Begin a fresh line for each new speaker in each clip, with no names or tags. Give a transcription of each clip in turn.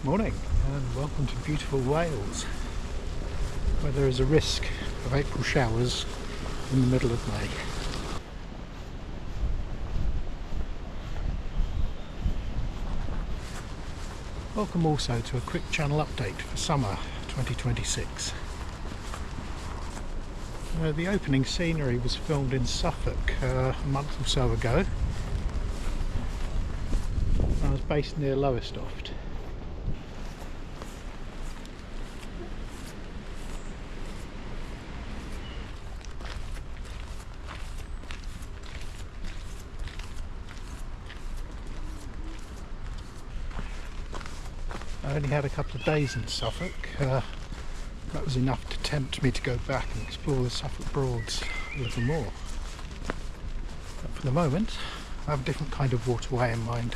Morning and welcome to beautiful Wales, where there is a risk of April showers in the middle of May. Welcome also to a quick channel update for summer 2026. The opening scenery was filmed in Suffolk a month or so ago. I was based near Lowestoft. I only had a couple of days in Suffolk. That was enough to tempt me to go back and explore the Suffolk Broads a little more. But for the moment, I have a different kind of waterway in mind.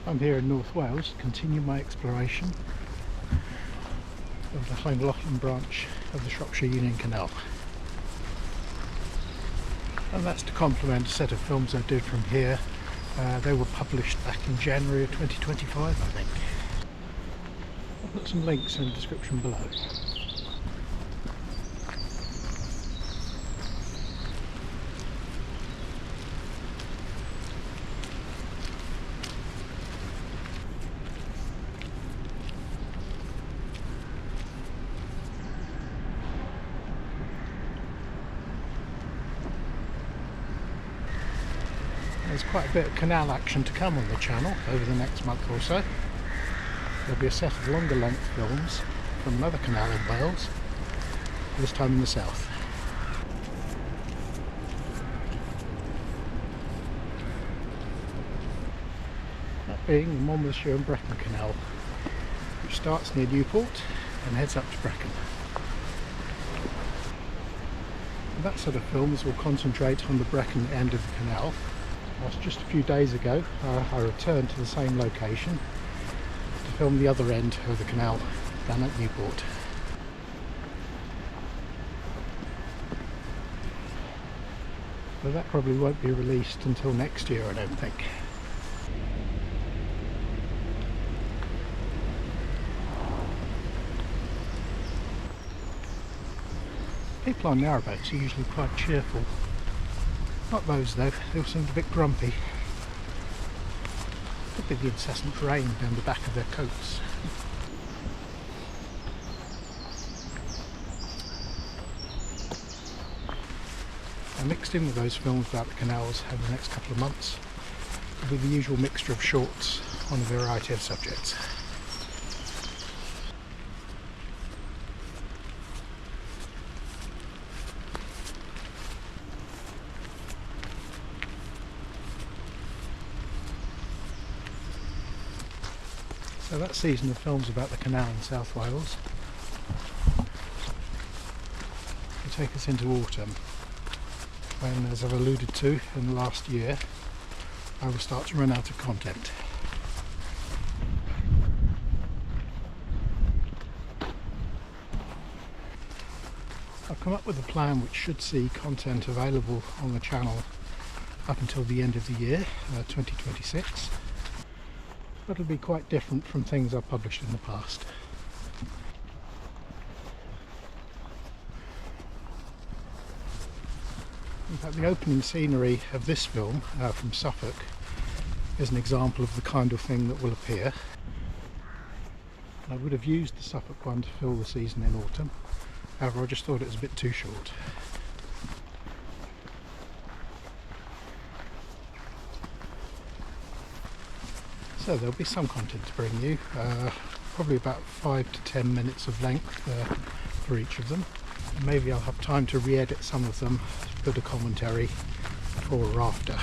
I'm here in North Wales to continue my exploration of the Llangollen branch of the Shropshire Union Canal. And that's to complement a set of films I did from here. They were published back in January of 2025, I think. I'll put some links in the description below. There's quite a bit of canal action to come on the channel over the next month or so. There'll be a set of longer length films from another canal in Wales, this time in the south. That being the Monmouthshire and Brecon Canal, which starts near Newport and heads up to Brecon. And that set of films will concentrate on the Brecon end of the canal. Just a few days ago I returned to the same location to film the other end of the canal down at Newport. But that probably won't be released until next year, I don't think. People on narrowboats are usually quite cheerful. Not those though, they all seemed a bit grumpy. Could be the incessant rain down the back of their coats. And mixed in with those films about the canals over the next couple of months will be the usual mixture of shorts on a variety of subjects. So that season of films about the canal in South Wales will take us into autumn, when, as I've alluded to in the last year, I will start to run out of content. I've come up with a plan which should see content available on the channel up until the end of the year, 2026. But it'll be quite different from things I've published in the past. In fact, the opening scenery of this film from Suffolk is an example of the kind of thing that will appear. I would have used the Suffolk one to fill the season in autumn, however I just thought it was a bit too short. So there'll be some content to bring you, probably about 5 to 10 minutes of length for each of them. And maybe I'll have time to re-edit some of them, put a commentary before or after.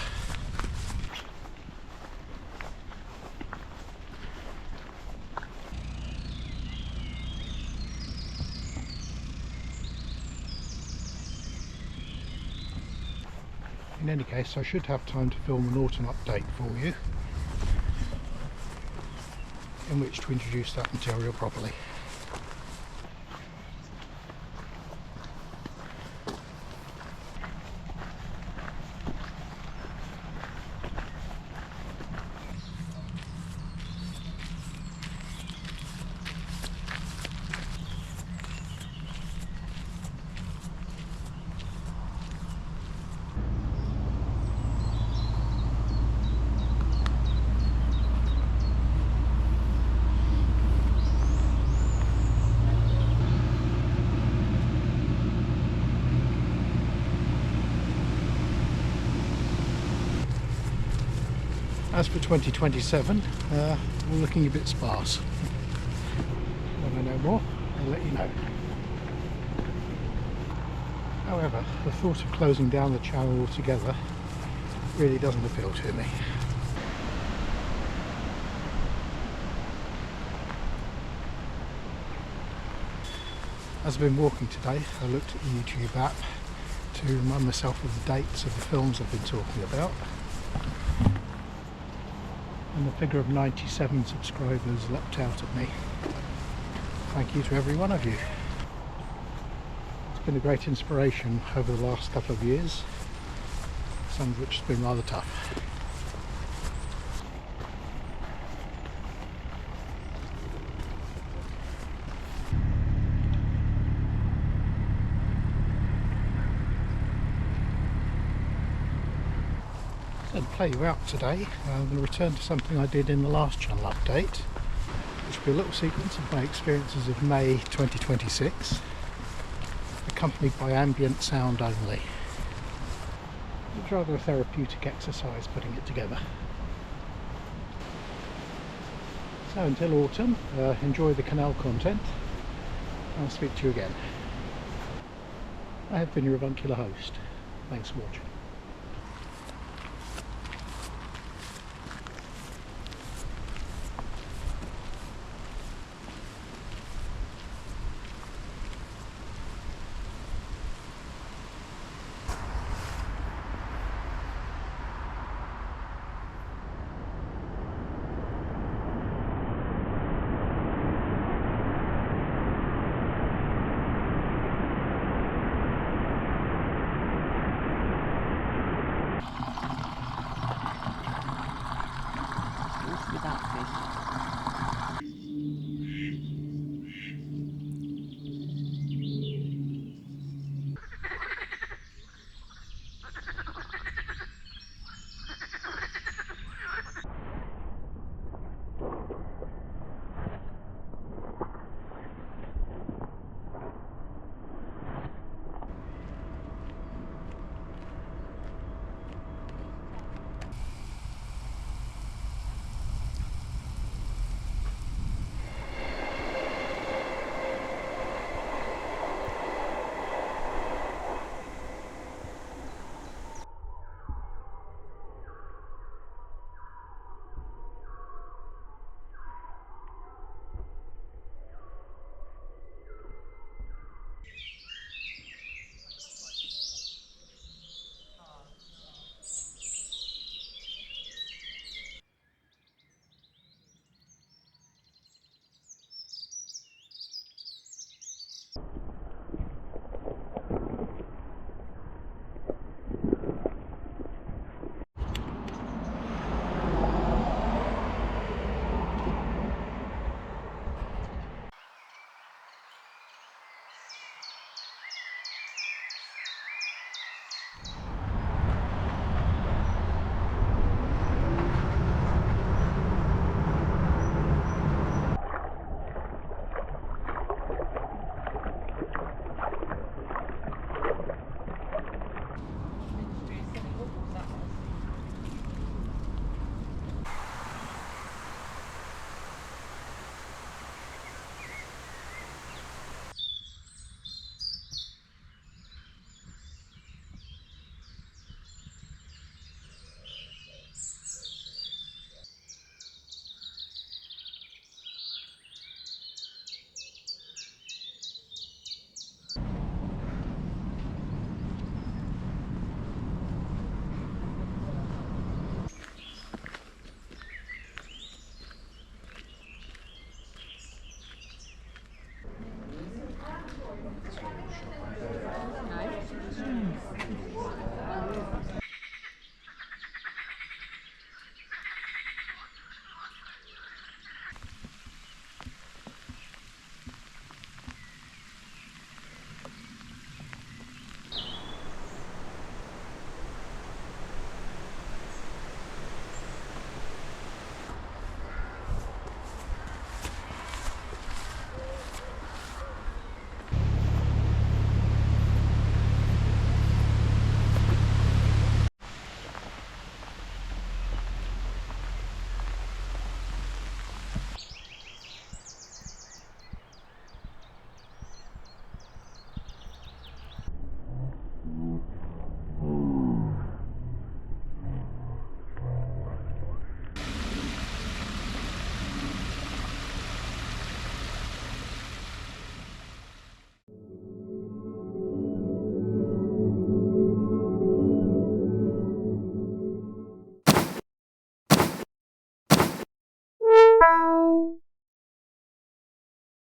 In any case, I should have time to film an autumn update for you, in which to introduce that material properly. As for 2027, we're looking a bit sparse. When I know more, I'll let you know. However, the thought of closing down the channel altogether really doesn't appeal to me. As I've been walking today, I looked at the YouTube app to remind myself of the dates of the films I've been talking about. And the figure of 97 subscribers leapt out at me. Thank you to every one of you. It's been a great inspiration over the last couple of years, some of which has been rather tough. To play you out today, I'm going to return to something I did in the last channel update, which will be a little sequence of my experiences of May 2026, accompanied by ambient sound only. It's rather a therapeutic exercise putting it together. So until autumn, enjoy the Canal content. I'll speak to you again. I have been your avuncular host. Thanks for watching.
Without fish.